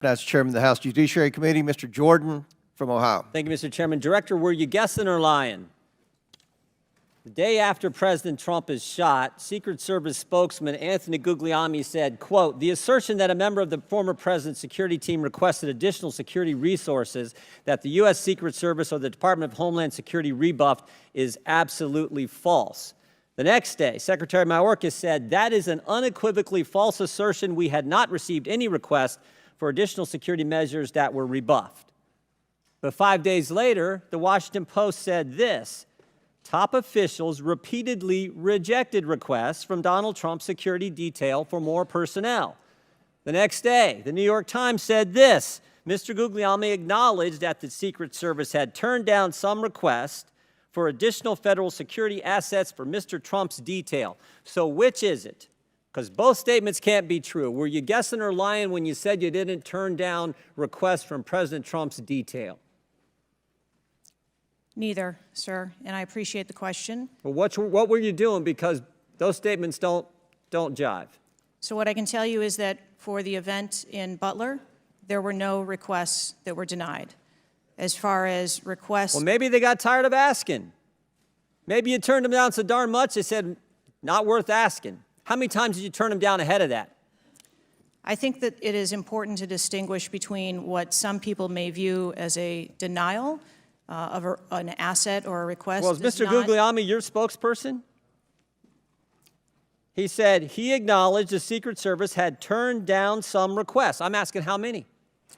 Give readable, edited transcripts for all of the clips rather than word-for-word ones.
As Chairman of the House Judiciary Committee, Mr. Jordan from Ohio. Thank you, Mr. Chairman. Director, were you guessing or lying? The day after President Trump is shot, Secret Service spokesman Anthony Guglielmi said, quote, "The assertion that a member of the former president's security team requested additional security resources that the U.S. Secret Service or the Department of Homeland Security rebuffed is absolutely false." The next day, Secretary Mayorkas said, "That is an unequivocally false assertion. We had not received any request for additional security measures that were rebuffed." But 5 days later, the Washington Post said this: "Top officials repeatedly rejected requests from Donald Trump's security detail for more personnel." The next day, the New York Times said this: "Mr. Guglielmi acknowledged that the Secret Service had turned down some requests for additional federal security assets for Mr. Trump's detail." So which is it? Because both statements can't be true. Were you guessing or lying when you said you didn't turn down requests from President Trump's detail? Neither, sir, and I appreciate the question. Well, what were you doing? Because those statements don't jive. So what I can tell you is that for the event in Butler, there were no requests that were denied. As far as requests... Well, maybe they got tired of asking. Maybe you turned them down so darn much, they said, not worth asking. How many times did you turn them down ahead of that? I think that it is important to distinguish between what some people may view as a denial of an asset or a request. Well, is Mr. Guglielmi your spokesperson? He said he acknowledged the Secret Service had turned down some requests. I'm asking how many?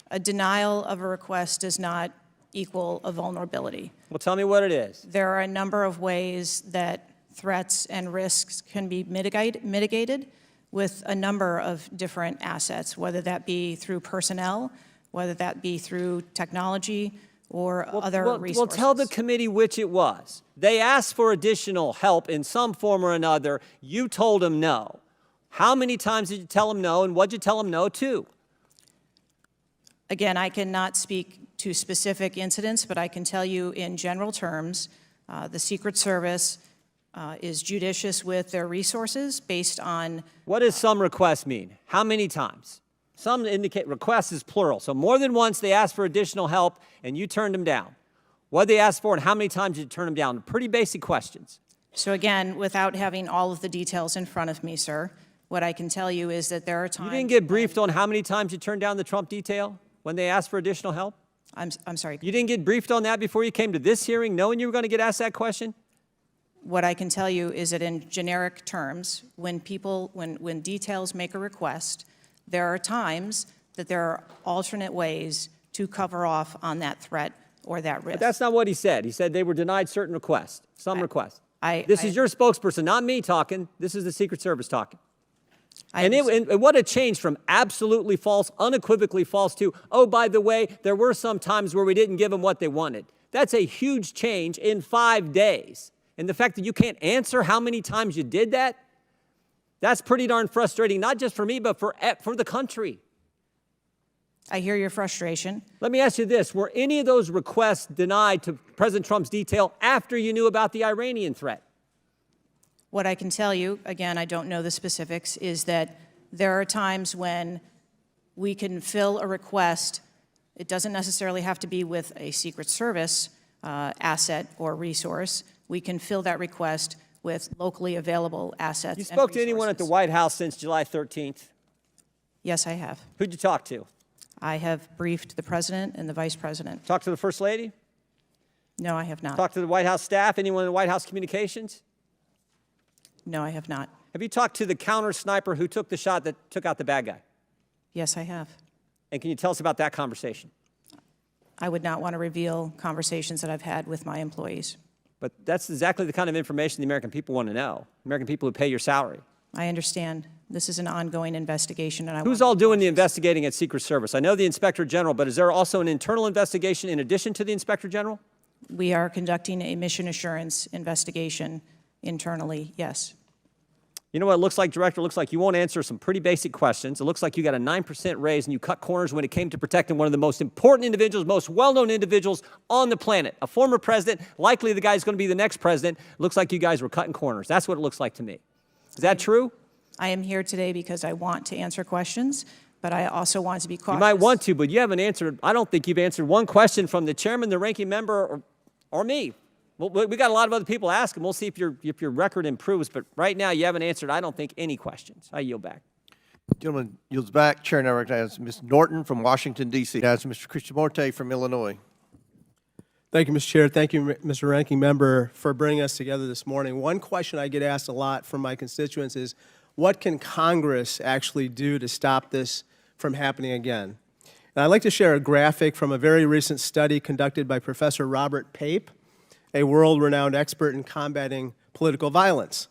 A denial of a request does not equal a vulnerability. Well, tell me what it is. There are a number of ways that threats and risks can be mitigated with a number of different assets, whether that be through personnel, whether that be through technology, or other resources. Well, tell the committee which it was. They asked for additional help in some form or another. You told them no. How many times did you tell them no, and what did you tell them no to? Again, I cannot speak to specific incidents, but I can tell you in general terms, the Secret Service is judicious with their resources based on... What does some requests mean? How many times? Some indicate requests is plural. So more than once they asked for additional help and you turned them down. What did they ask for and how many times did you turn them down? Pretty basic questions. So again, without having all of the details in front of me, sir, what I can tell you is that there are times... You didn't get briefed on how many times you turned down the Trump detail when they asked for additional help? I'm sorry. You didn't get briefed on that before you came to this hearing, knowing you were going to get asked that question? What I can tell you is that in generic terms, when details make a request, there are times that there are alternate ways to cover off on that threat or that risk. But that's not what he said. He said they were denied certain requests, some requests. This is your spokesperson, not me talking. This is the Secret Service talking. And what a change from absolutely false, unequivocally false to, oh, by the way, there were some times where we didn't give them what they wanted. That's a huge change in 5 days. And the fact that you can't answer how many times you did that, that's pretty darn frustrating, not just for me, but for the country. I hear your frustration. Let me ask you this. Were any of those requests denied to President Trump's detail after you knew about the Iranian threat? What I can tell you, again, I don't know the specifics, is that there are times when we can fill a request. It doesn't necessarily have to be with a Secret Service asset or resource. We can fill that request with locally available assets. You spoke to anyone at the White House since July 13th? Yes, I have. Who'd you talk to? I have briefed the President and the Vice President. Talked to the First Lady? No, I have not. Talked to the White House staff? Anyone in the White House communications? No, I have not. Have you talked to the counter sniper who took the shot that took out the bad guy? Yes, I have. And can you tell us about that conversation? I would not want to reveal conversations that I've had with my employees. But that's exactly the kind of information the American people want to know. American people who pay your salary. I understand. This is an ongoing investigation. And Who's all doing the investigating at Secret Service? I know the Inspector General, but is there also an internal investigation in addition to the Inspector General? We are conducting a mission assurance investigation internally, yes. You know what it looks like, Director? It looks like you won't answer some pretty basic questions. It looks like you got a 9% raise and you cut corners when it came to protecting one of the most important individuals, most well-known individuals on the planet. A former president, likely the guy who's going to be the next president. Looks like you guys were cutting corners. That's what it looks like to me. Is that true? I am here today because I want to answer questions, but I also want to be cautious. You might want to, but you haven't answered, I don't think you've answered one question from the chairman, the ranking member, or me. Well, we got a lot of other people asking. We'll see if your record improves, but right now you haven't answered, I don't think, any questions. I yield back. Gentleman yields back. Chair now recognizes Ms. Norton from Washington, D.C. Now, Mr. Krishnamurti from Illinois. Thank you, Mr. Chair. Thank you, Mr. Ranking Member, for bringing us together this morning. One question I get asked a lot from my constituents is, what can Congress actually do to stop this from happening again? And I'd like to share a graphic from a very recent study conducted by Professor Robert Pape, a world-renowned expert in combating political violence.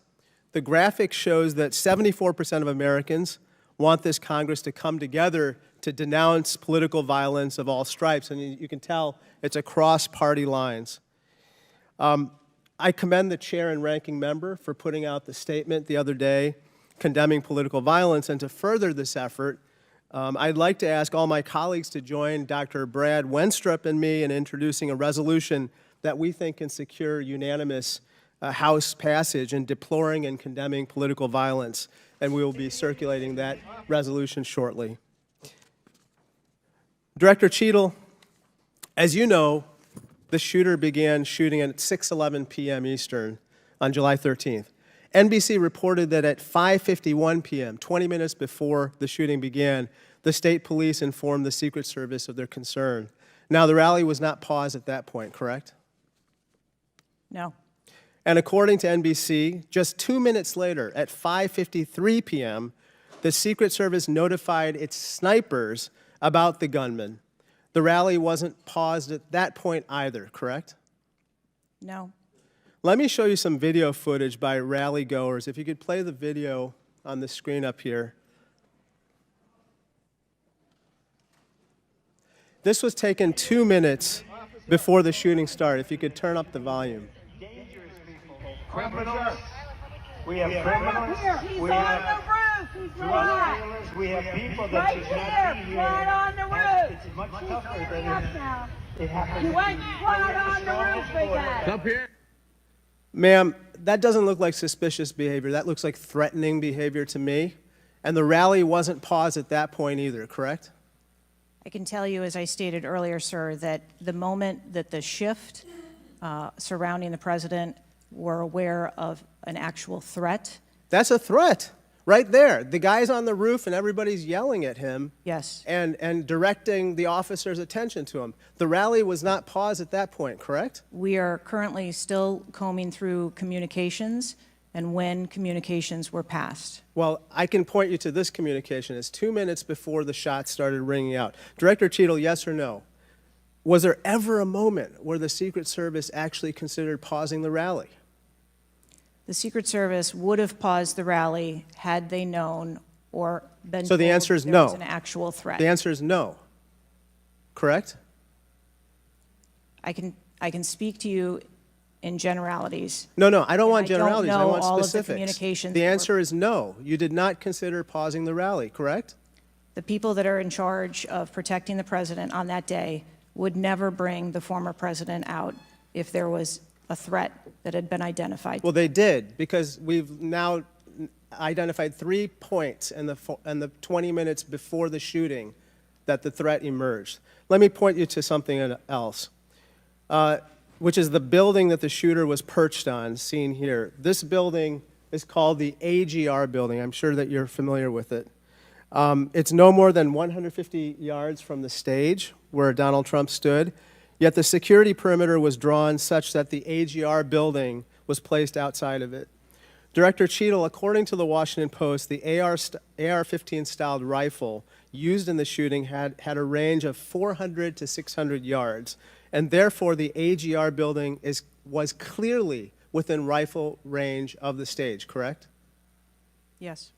The graphic shows that 74% of Americans want this Congress to come together to denounce political violence of all stripes, and you can tell it's across party lines. I commend the chair and ranking member for putting out the statement the other day condemning political violence, and to further this effort, I'd like to ask all my colleagues to join Dr. Brad Wenstrup and me in introducing a resolution that we think can secure unanimous House passage in deploring and condemning political violence, and we will be circulating that resolution shortly. Director Cheatle, as you know, the shooter began shooting at 6:11 p.m. Eastern on July 13th. NBC reported that at 5:51 p.m., 20 minutes before the shooting began, the state police informed the Secret Service of their concern. Now, the rally was not paused at that point, correct? No. And according to NBC, just 2 minutes later, at 5:53 p.m., the Secret Service notified its snipers about the gunman. The rally wasn't paused at that point either, correct? No. Let me show you some video footage by rally goers. If you could play the video on the screen up here. This was taken 2 minutes before the shooting started. If you could turn up the volume. Criminals. We have criminals. He's we on have the roof. He's drug right. dealers. We have people that Right should not here, be here. right on the roof. It's much He's tougher coming than up now. it happens. You went right on the roof again. Up here. Ma'am, that doesn't look like suspicious behavior. That looks like threatening behavior to me. And the rally wasn't paused at that point either, correct? I can tell you, as I stated earlier, sir, that the moment that the shift surrounding the president were aware of an actual threat. That's a threat right there. The guy's on the roof and everybody's yelling at him. Yes. And directing the officer's attention to him. The rally was not paused at that point, correct? We are currently still combing through communications and when communications were passed. Well, I can point you to this communication. It's 2 minutes before the shots started ringing out. Director Cheatle, yes or no? Was there ever a moment where the Secret Service actually considered pausing the rally? The Secret Service would have paused the rally had they known or been So the told answer is there no. was an actual threat. The answer is no, correct? I can speak to you in generalities. No, I don't want I don't generalities. I know want all of the specifics. communications The that were- answer is no. You did not consider pausing the rally, correct? The people that are in charge of protecting the president on that day would never bring the former president out if there was a threat that had been identified. Well, they did, because we've now identified 3 points in the 20 minutes before the shooting that the threat emerged. Let me point you to something else, which is the building that the shooter was perched on, seen here. This building is called the AGR building. I'm sure that you're familiar with it. It's no more than 150 yards from the stage where Donald Trump stood, yet the security perimeter was drawn such that the AGR building was placed outside of it. Director Cheatle, according to the Washington Post, the AR-15 styled rifle used in the shooting had a range of 400 to 600 yards, and therefore the AGR building was clearly within rifle range of the stage, correct? Yes.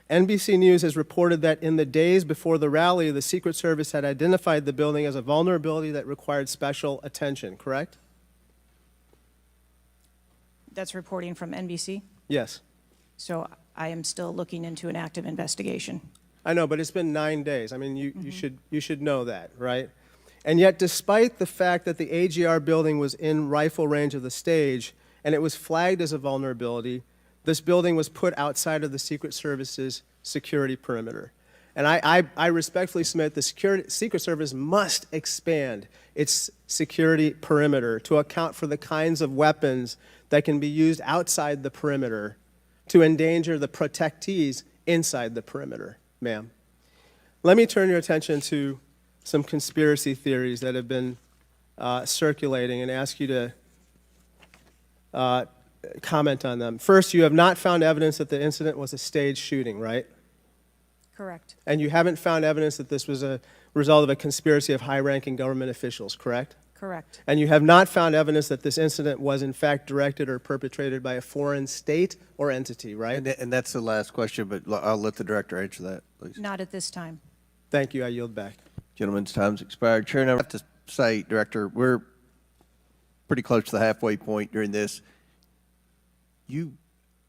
NBC News has reported that in the days before the rally, the Secret Service had identified the building as a vulnerability that required special attention, correct? That's reporting from NBC. Yes. So I am still looking into an active investigation. I know, but it's been 9 days. I mean, you should know that, right? And yet, despite the fact that the AGR building was in rifle range of the stage, and it was flagged as a vulnerability, this building was put outside of the Secret Service's security perimeter. And I respectfully submit the Secret Service must expand its security perimeter to account for the kinds of weapons that can be used outside the perimeter to endanger the protectees inside the perimeter, ma'am. Let me turn your attention to some conspiracy theories that have been circulating and ask you to comment on them. First, you have not found evidence that the incident was a staged shooting, right? Correct. And you haven't found evidence that this was a result of a conspiracy of high-ranking government officials, correct? Correct. And you have not found evidence that this incident was in fact directed or perpetrated by a foreign state or entity, right? And that's the last question, but I'll let the director answer that, please. Not at this time. Thank you. I yield back. Gentleman's time's expired. Chair, now I have to say, Director, we're pretty close to the halfway point during this. You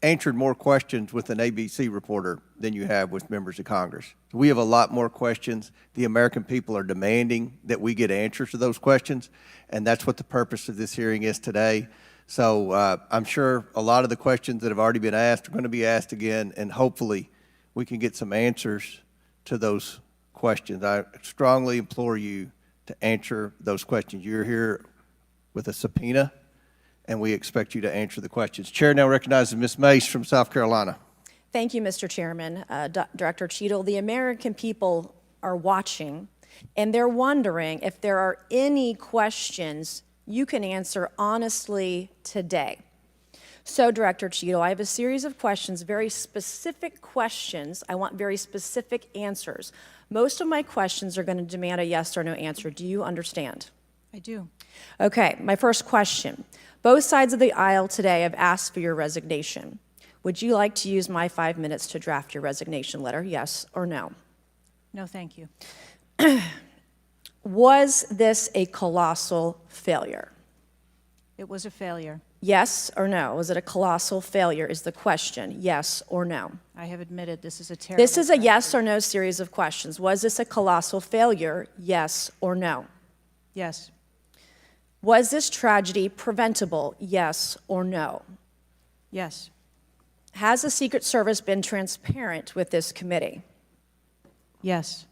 answered more questions with an ABC reporter than you have with members of Congress. We have a lot more questions. The American people are demanding that we get answers to those questions, and that's what the purpose of this hearing is today. So I'm sure a lot of the questions that have already been asked are going to be asked again, and hopefully we can get some answers to those questions. I strongly implore you to answer those questions. You're here with a subpoena, and we expect you to answer the questions. Chair now recognizes Ms. Mace from South Carolina. Thank you, Mr. Chairman. Director Cheatle, the American people are watching, and they're wondering if there are any questions you can answer honestly today. So, Director Cheatle, I have a series of questions, very specific questions. I want very specific answers. Most of my questions are going to demand a yes or no answer. Do you understand? I do. Okay, my first question. Both sides of the aisle today have asked for your resignation. Would you like to use my 5 minutes to draft your resignation letter, yes or no? No, thank you. Was this a colossal failure? It was a failure. Yes or no? Was it a colossal failure is the question, yes or no? I have admitted this is a terrible. This is a yes or no series of questions. Was this a colossal failure, yes or no? Yes. Was this tragedy preventable, yes or no? Yes. Has the Secret Service been transparent with this committee? Yes.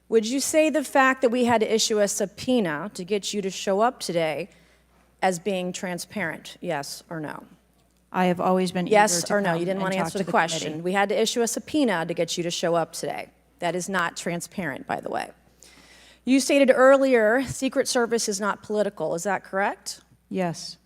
Would you say the fact that we had to issue a subpoena to get you to show up today as being transparent, yes or no? I have always been eager Yes to or no? come You didn't and want to talk answer to the question. committee. We had to issue a subpoena to get you to show up today. That is not transparent, by the way. You stated earlier, Secret Service is not political. Is that correct? Yes.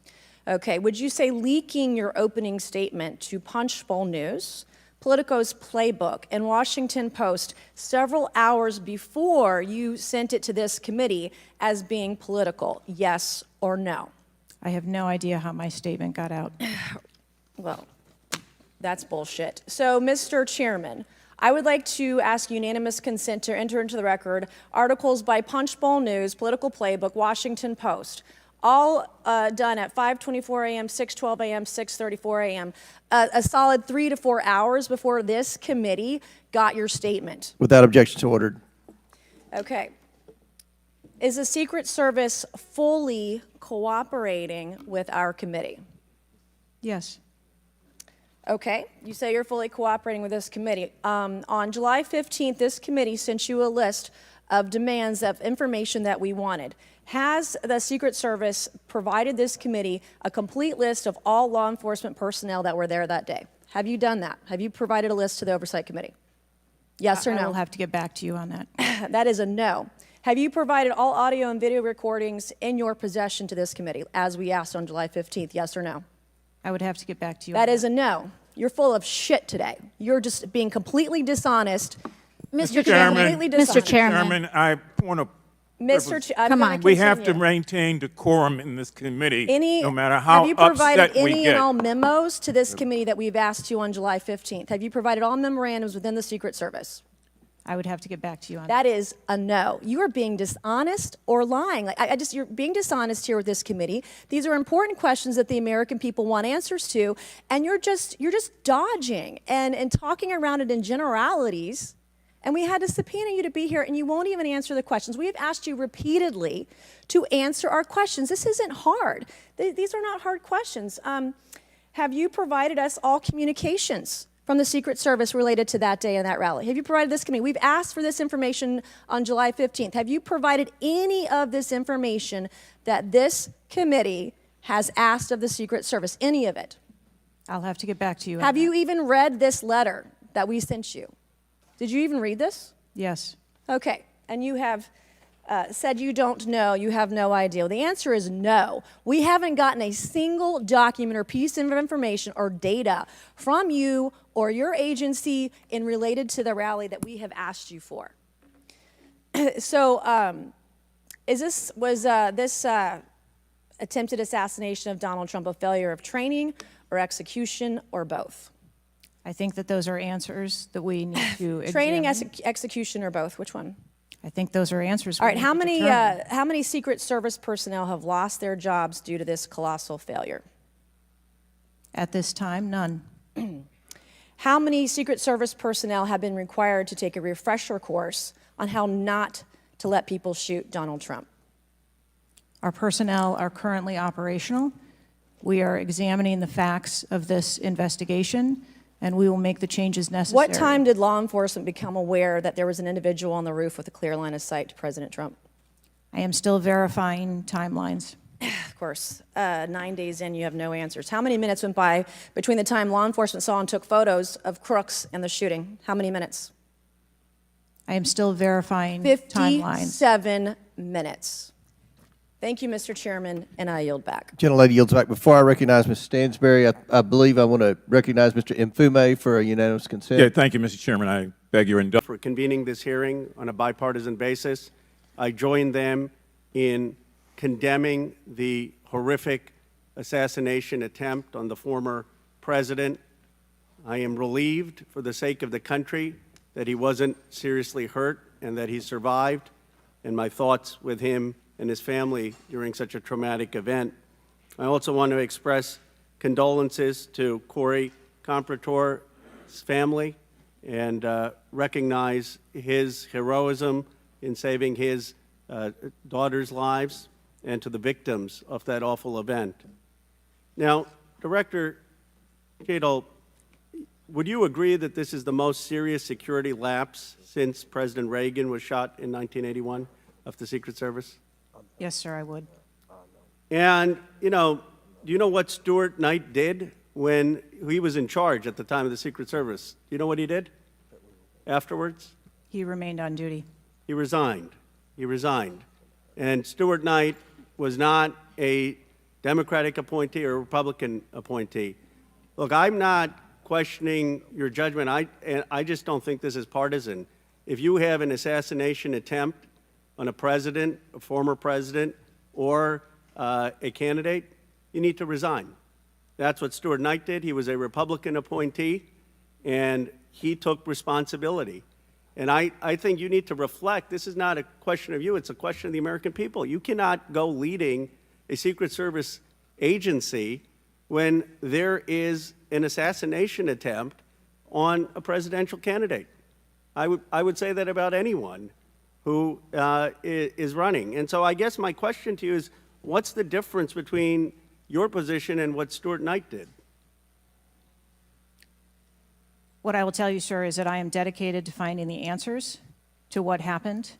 Okay. Would you say leaking your opening statement to Punchbowl News, Politico's Playbook, and Washington Post several hours before you sent it to this committee as being political, yes or no? I have no idea how my statement got out. Well, that's bullshit. So, Mr. Chairman, I would like to ask unanimous consent to enter into the record articles by Punchbowl News, Political Playbook, Washington Post, all done at 5:24 a.m., 6:12 a.m., 6:34 a.m., a solid 3 to 4 hours before this committee got your statement. Without objection, so ordered. Okay. Is the Secret Service fully cooperating with our committee? Yes. Okay, you say you're fully cooperating with this committee. On July 15th, this committee sent you a list of demands of information that we wanted. Has the Secret Service provided this committee a complete list of all law enforcement personnel that were there that day? Have you done that? Have you provided a list to the Oversight Committee? Yes or no? I will have to get back to you on that. That is a no. Have you provided all audio and video recordings in your possession to this committee, as we asked on July 15th, yes or no? I would have to get back to you That on is a no. You're full of shit today. You're just being completely dishonest. Mr. Chairman, Completely dishonest. Mr. Chairman, I want to. I'm Come gonna on. We have to continue. maintain decorum in this committee, Any, no matter have how you provided upset we any get. and all memos to this committee that we've asked you on July 15th? Have you provided all memorandums within the Secret Service? I would have to get back to you on That is a no. You are being dishonest or lying. Like you're being dishonest here with this committee. These are important questions that the American people want answers to, and you're just dodging and talking around it in generalities. And we had to subpoena you to be here, and you won't even answer the questions. We have asked you repeatedly to answer our questions. This isn't hard. These are not hard questions. Have you provided us all communications from the Secret Service related to that day and that rally? Have you provided this committee? We've asked for this information on July 15th. Have you provided any of this information that this committee has asked of the Secret Service? Any of it? I'll have to get back to you on Have that. you even read this letter that we sent you? Did you even read this? Yes. Okay, and you have said you don't know, you have no idea. Well, the answer is no. We haven't gotten a single document or piece of information or data from you or your agency in related to the rally that we have asked you for. So, was this attempted assassination of Donald Trump a failure of training or execution or both? I think that those are answers that we need to examine. Training, execution, or both? Which one? I think those are answers. All right. How many Secret Service personnel have lost their jobs due to this colossal failure? At this time, none. How many Secret Service personnel have been required to take a refresher course on how not to let people shoot Donald Trump? Our personnel are currently operational. We are examining the facts of this investigation, and we will make the changes necessary. What time did law enforcement become aware that there was an individual on the roof with a clear line of sight to President Trump? I am still verifying timelines. Of course, 9 days in, you have no answers. How many minutes went by between the time law enforcement saw and took photos of crooks and the shooting? How many minutes? I am still verifying timelines. 57 minutes. Thank you, Mr. Chairman, and I yield back. Gentlelady yields back. Before I recognize Ms. Stansberry, I believe I want to recognize Mr. Mfume for a unanimous consent. Yeah, thank you, Mr. Chairman. I beg your indulgence. For convening this hearing on a bipartisan basis. I join them in condemning the horrific assassination attempt on the former president. I am relieved for the sake of the country that he wasn't seriously hurt and that he survived, and my thoughts with him and his family during such a traumatic event. I also want to express condolences to Corey Comprator's family and recognize his heroism in saving his daughter's lives, and to the victims of that awful event. Now, Director Cheatle, would you agree that this is the most serious security lapse since President Reagan was shot in 1981 of the Secret Service? Yes, sir, I would. And, do you know what Stuart Knight did when he was in charge at the time of the Secret Service? Do you know what he did afterwards? He remained on duty. He resigned. He resigned. And Stuart Knight was not a Democratic appointee or a Republican appointee. Look, I'm not questioning your judgment. I just don't think this is partisan. If you have an assassination attempt on a president, a former president, or a candidate, you need to resign. That's what Stuart Knight did. He was a Republican appointee, and he took responsibility. And I think you need to reflect. This is not a question of you. It's a question of the American people. You cannot go leading a Secret Service agency when there is an assassination attempt on a presidential candidate. I would say that about anyone who is running. And so I guess my question to you is, what's the difference between your position and what Stuart Knight did? What I will tell you, sir, is that I am dedicated to finding the answers to what happened.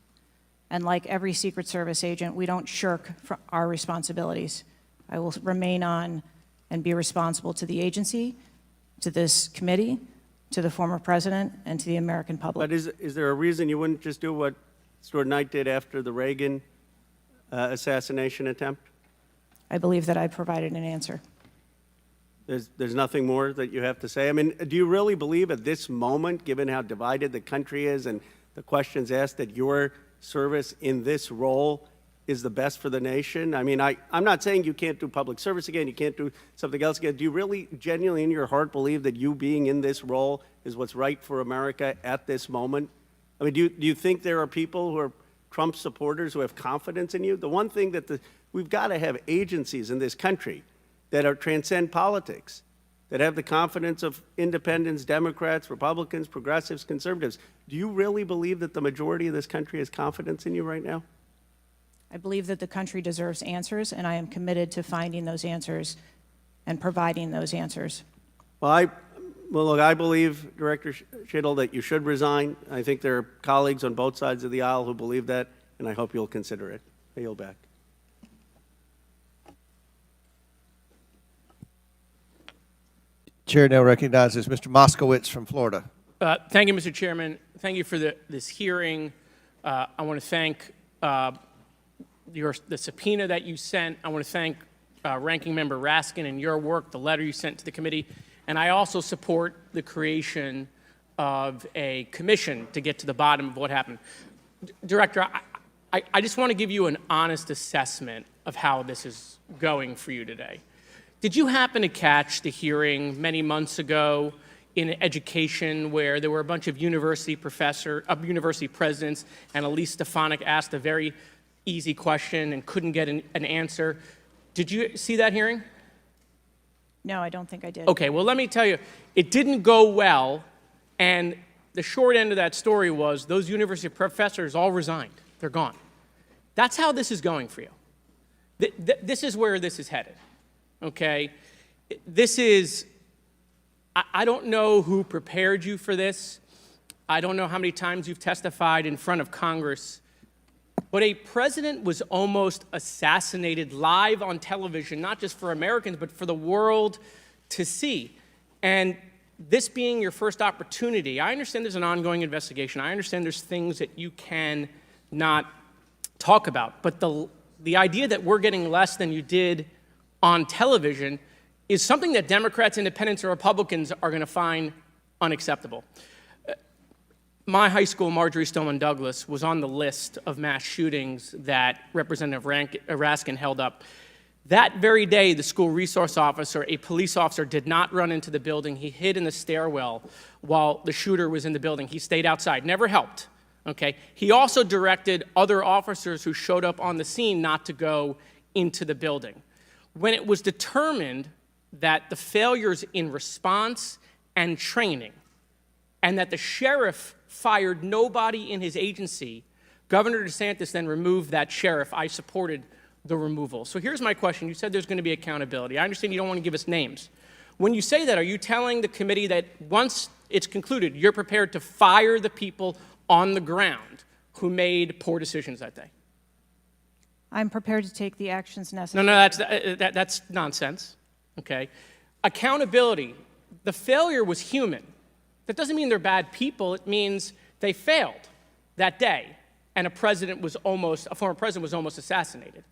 And like every Secret Service agent, we don't shirk from our responsibilities. I will remain on and be responsible to the agency, to this committee, to the former president, and to the American public. But is there a reason you wouldn't just do what Stuart Knight did after the Reagan assassination attempt? I believe that I provided an answer. There's nothing more that you have to say? I mean, do you really believe at this moment, given how divided the country is and the questions asked, that your service in this role is the best for the nation? I mean, I'm not saying you can't do public service again, you can't do something else again. Do you really genuinely in your heart believe that you being in this role is what's right for America at this moment? I mean, do you think there are people who are Trump supporters who have confidence in you? The one thing that we've got to have agencies in this country that are transcend politics, that have the confidence of independents, Democrats, Republicans, progressives, conservatives. Do you really believe that the majority of this country has confidence in you right now? I believe that the country deserves answers, and I am committed to finding those answers and providing those answers. Well, Well, look, I believe, Director Cheatle, that you should resign. I think there are colleagues on both sides of the aisle who believe that, and I hope you'll consider it. I yield back. Chair now recognizes Mr. Moskowitz from Florida. Thank you, Mr. Chairman. Thank you for this hearing. I want to thank the subpoena that you sent. I want to thank Ranking Member Raskin and your work, the letter you sent to the committee. And I also support the creation of a commission to get to the bottom of what happened. Director, I just want to give you an honest assessment of how this is going for you today. Did you happen to catch the hearing many months ago in education where there were a bunch of university presidents and Elise Stefanik asked a very easy question and couldn't get an answer? Did you see that hearing? No, I don't think I did. Okay, well, let me tell you, it didn't go well, and the short end of that story was those university professors all resigned. They're gone. That's how this is going for you. This is where this is headed, okay? This is, I don't know who prepared you for this. I don't know how many times you've testified in front of Congress, but a president was almost assassinated live on television, not just for Americans, but for the world to see. And this being your first opportunity, I understand there's an ongoing investigation. I understand there's things that you can not talk about. But the idea that we're getting less than you did on television is something that Democrats, Independents, or Republicans are going to find unacceptable. My high school, Marjorie Stoneman Douglas, was on the list of mass shootings that Representative Raskin held up. That very day, the school resource officer, a police officer, did not run into the building. He hid in the stairwell while the shooter was in the building. He stayed outside, never helped, okay? He also directed other officers who showed up on the scene not to go into the building. When it was determined that the failures in response and training and that the sheriff fired nobody in his agency, Governor DeSantis then removed that sheriff. I supported the removal. So here's my question. You said there's going to be accountability. I understand you don't want to give us names. When you say that, are you telling the committee that once it's concluded, you're prepared to fire the people on the ground who made poor decisions that day? I'm prepared to take the actions necessary. No, that's nonsense, okay? Accountability, the failure was human. That doesn't mean they're bad people. It means they failed that day, and a former president was almost assassinated,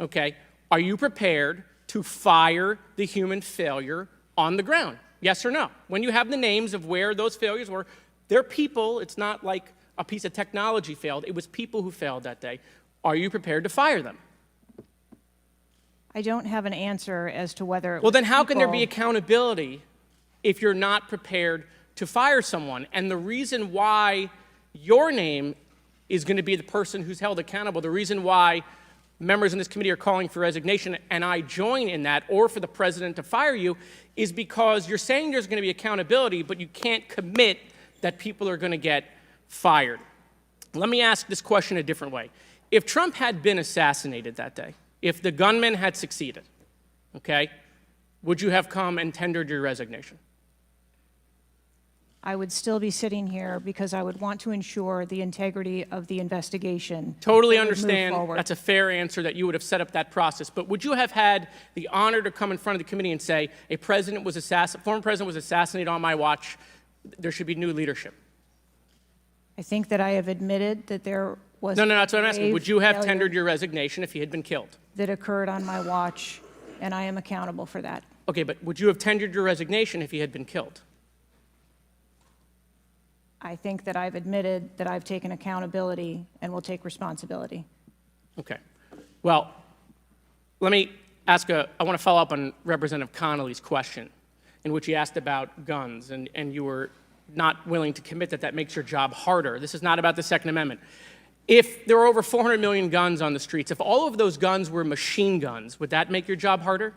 okay? Are you prepared to fire the human failure on the ground? Yes or no? When you have the names of where those failures were, they're people. It's not like a piece of technology failed. It was people who failed that day. Are you prepared to fire them? I don't have an answer as to whether. Well, then how can there be accountability if you're not prepared to fire someone? And the reason why your name is going to be the person who's held accountable, the reason why members in this committee are calling for resignation, and I join in that, or for the president to fire you, is because you're saying there's going to be accountability, but you can't commit that people are going to get fired. Let me ask this question a different way. If Trump had been assassinated that day, if the gunman had succeeded, okay, would you have come and tendered your resignation? I would still be sitting here because I would want to ensure the integrity of the investigation. Totally that would move understand. forward. That's a fair answer that you would have set up that process. But would you have had the honor to come in front of the committee and say, former president was assassinated on my watch, there should be new leadership? I think that I have admitted that there was. No, that's what I'm asking. grave Would you have failure tendered your resignation if he had been killed? that occurred on my watch, and I am accountable for that. Okay, but would you have tendered your resignation if he had been killed? I think that I've admitted that I've taken accountability and will take responsibility. Okay. Well, let me ask I want to follow up on Representative Connolly's question, in which he asked about guns, and you were not willing to commit that makes your job harder. This is not about the Second Amendment. If there were over 400 million guns on the streets, if all of those guns were machine guns, would that make your job harder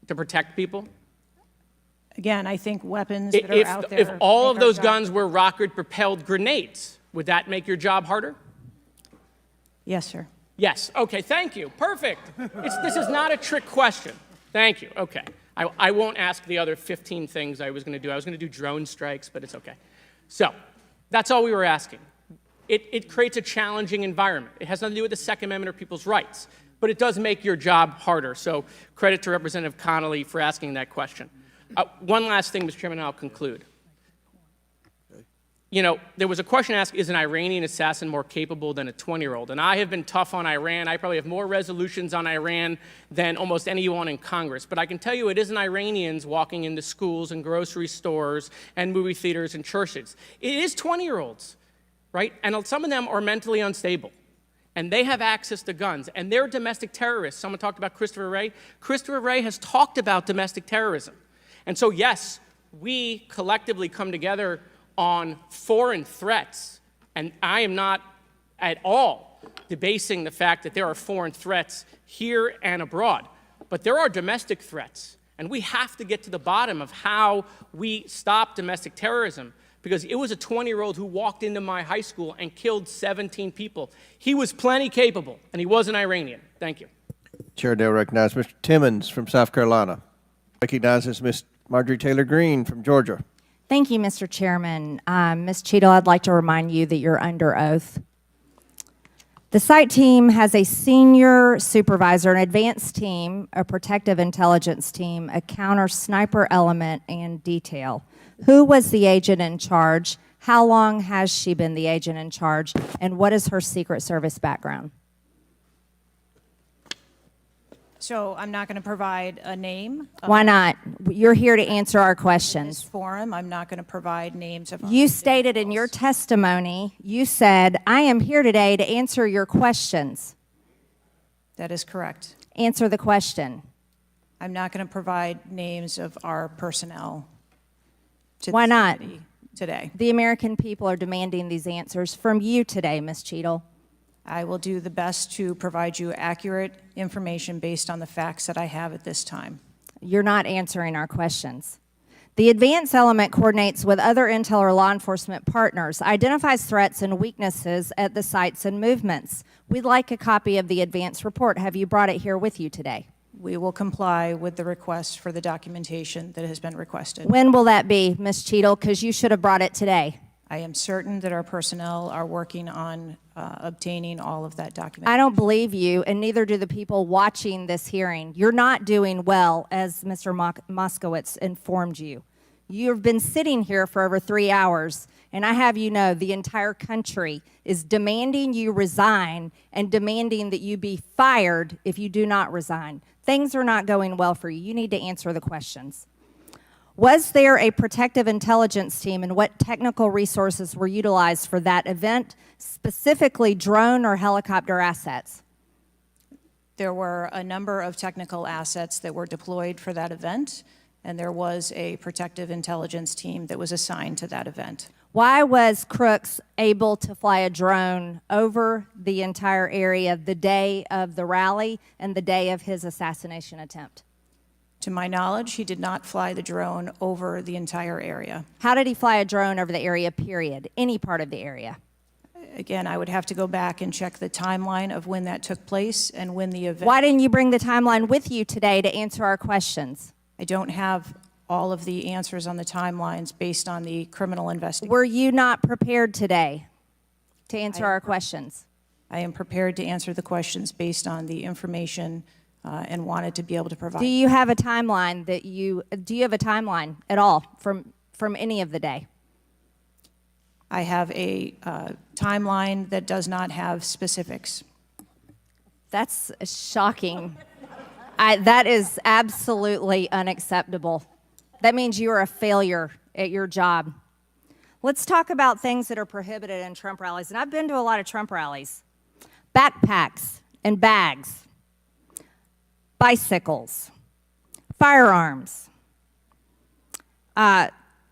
to protect people? Again, I think weapons that are out there. If all of make our those job- guns were rocket-propelled grenades, would that make your job harder? Yes, sir. Yes. Okay, thank you. Perfect. This is not a trick question. Thank you. Okay. I won't ask the other 15 things I was going to do. I was going to do drone strikes, but it's okay. So that's all we were asking. It creates a challenging environment. It has nothing to do with the Second Amendment or people's rights, but it does make your job harder. So credit to Representative Connolly for asking that question. One last thing, Mr. Chairman, and I'll conclude. You know, there was a question asked, is an Iranian assassin more capable than a 20-year-old? And I have been tough on Iran. I probably have more resolutions on Iran than almost anyone in Congress. But I can tell you it isn't Iranians walking into schools and grocery stores and movie theaters and churches. It is 20-year-olds, right? And some of them are mentally unstable. And they have access to guns. And they're domestic terrorists. Someone talked about Christopher Wray. Christopher Wray has talked about domestic terrorism. And so, yes, we collectively come together on foreign threats, and I am not at all debasing the fact that there are foreign threats here and abroad, but there are domestic threats, and we have to get to the bottom of how we stop domestic terrorism, because it was a 20-year-old who walked into my high school and killed 17 people. He was plenty capable, and he was an Iranian. Thank you. Chair now recognizes Mr. Timmons from South Carolina. Recognizes Ms. Marjorie Taylor Greene from Georgia. Thank you, Mr. Chairman. Ms. Cheatle, I'd like to remind you that you're under oath. The site team has a senior supervisor, an advanced team, a protective intelligence team, a counter sniper element, and detail. Who was the agent in charge? How long has she been the agent in charge? And what is her Secret Service background? So I'm not going to provide a name. Why not? You're here to answer our In this questions. forum, I'm not going to provide names of. You stated in your testimony, you said, I am here today to answer your questions. That is correct. Answer the question. I'm not going to provide names of our personnel. To Why this not? committee today. The American people are demanding these answers from you today, Ms. Cheatle. I will do the best to provide you accurate information based on the facts that I have at this time. You're not answering our questions. The advance element coordinates with other intel or law enforcement partners, identifies threats and weaknesses at the sites and movements. We'd like a copy of the advance report. Have you brought it here with you today? We will comply with the request for the documentation that has been requested. When will that be, Ms. Cheatle? Because you should have brought it today. I am certain that our personnel are working on obtaining all of that documentation. I don't believe you, and neither do the people watching this hearing. You're not doing well, as Mr. Moskowitz informed you. You've been sitting here for over 3 hours, and I have you know the entire country is demanding you resign and demanding that you be fired if you do not resign. Things are not going well for you. You need to answer the questions. Was there a protective intelligence team, and what technical resources were utilized for that event, specifically drone or helicopter assets? There were a number of technical assets that were deployed for that event, and there was a protective intelligence team that was assigned to that event. Why was Crooks able to fly a drone over the entire area the day of the rally and the day of his assassination attempt? To my knowledge, he did not fly the drone over the entire area. How did he fly a drone over the area, period? Any part of the area? Again, I would have to go back and check the timeline of when that took place and when the event. Why didn't you bring the timeline with you today to answer our questions? I don't have all of the answers on the timelines based on the criminal investigation. Were you not prepared today to answer our questions? I am prepared to answer the questions based on the information and wanted to be able to provide. Do you have a timeline do you have a timeline at all from any of the day? I have a timeline that does not have specifics. That's shocking. That is absolutely unacceptable. That means you are a failure at your job. Let's talk about things that are prohibited in Trump rallies. And I've been to a lot of Trump rallies. Backpacks and bags, bicycles, firearms,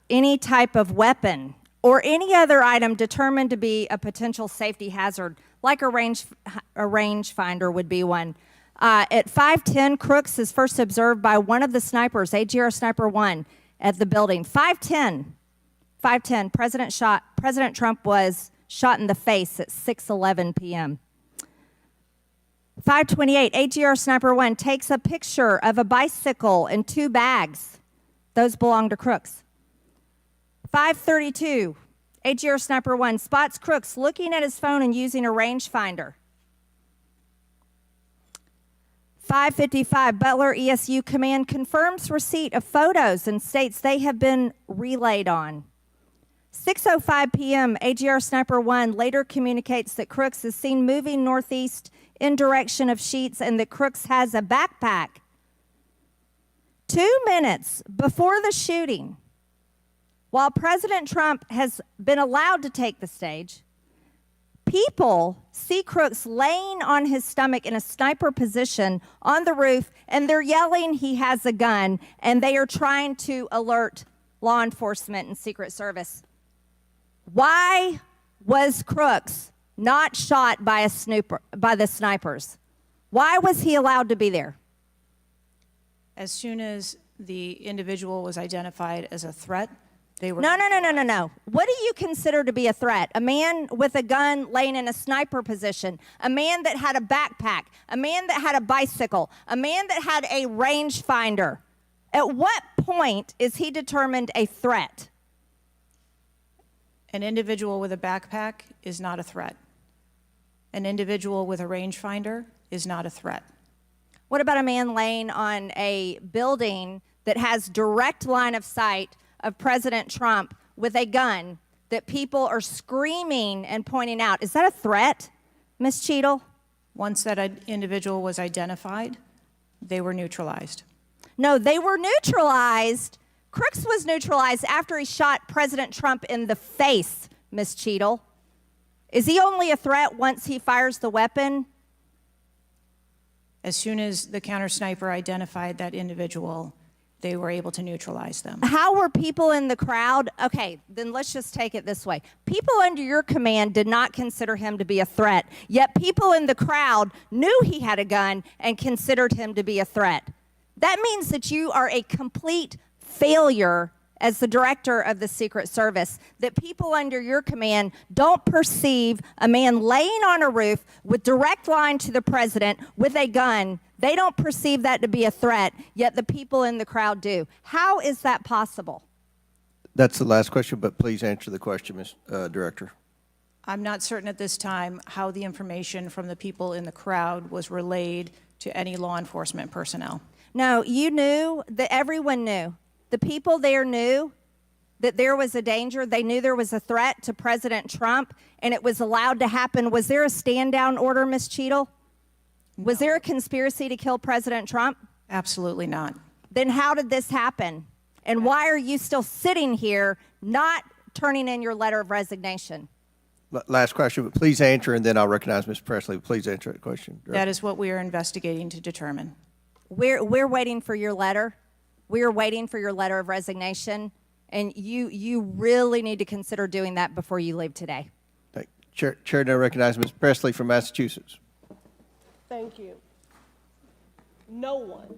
any type of weapon, or any other item determined to be a potential safety hazard, like a rangefinder would be one. At 5:10, Crooks is first observed by one of the snipers, AGR Sniper 1, at the building. 5:10, President Trump was shot in the face at 6:11 p.m. 528, AGR Sniper 1 takes a picture of a bicycle and 2 bags. Those belong to Crooks. 532, AGR Sniper 1 spots Crooks looking at his phone and using a rangefinder. 555, Butler ESU Command confirms receipt of photos and states they have been relayed on. 6:05 p.m., AGR Sniper 1 later communicates that Crooks is seen moving northeast in direction of Sheets and that Crooks has a backpack. 2 minutes before the shooting, while President Trump has been allowed to take the stage, people see Crooks laying on his stomach in a sniper position on the roof, and they're yelling he has a gun, and they are trying to alert law enforcement and Secret Service. Why was Crooks not shot by the snipers? Why was he allowed to be there? As soon as the individual was identified as a threat, they were... No. What do you consider to be a threat? A man with a gun laying in a sniper position, a man that had a backpack, a man that had a bicycle, a man that had a rangefinder. At what point is he determined a threat? An individual with a backpack is not a threat. An individual with a rangefinder is not a threat. What about a man laying on a building that has direct line of sight of President Trump with a gun that people are screaming and pointing out? Is that a threat, Ms. Cheatle? Once that individual was identified, they were neutralized. No, they were neutralized. Crooks was neutralized after he shot President Trump in the face, Ms. Cheatle. Is he only a threat once he fires the weapon? As soon as the counter sniper identified that individual, they were able to neutralize them. How were people in the crowd? Okay, then let's just take it this way. People under your command did not consider him to be a threat, yet people in the crowd knew he had a gun and considered him to be a threat. That means that you are a complete failure as the director of the Secret Service, that people under your command don't perceive a man laying on a roof with direct line to the president with a gun. They don't perceive that to be a threat, yet the people in the crowd do. How is that possible? That's the last question, but please answer the question, Ms. Director. I'm not certain at this time how the information from the people in the crowd was relayed to any law enforcement personnel. No, you knew, that everyone knew. The people there knew that there was a danger. They knew there was a threat to President Trump, and it was allowed to happen. Was there a stand-down order, Ms. Cheatle? Was there a conspiracy to kill President Trump? Absolutely not. Then how did this happen? And why are you still sitting here not turning in your letter of resignation? Last question, but please answer, and then I'll recognize Ms. Presley. Please answer that question. Director. That is what we are investigating to determine. We're waiting for your letter. We are waiting for your letter of resignation, and you really need to consider doing that before you leave today. Chair now recognizes Ms. Presley from Massachusetts. Thank you. No one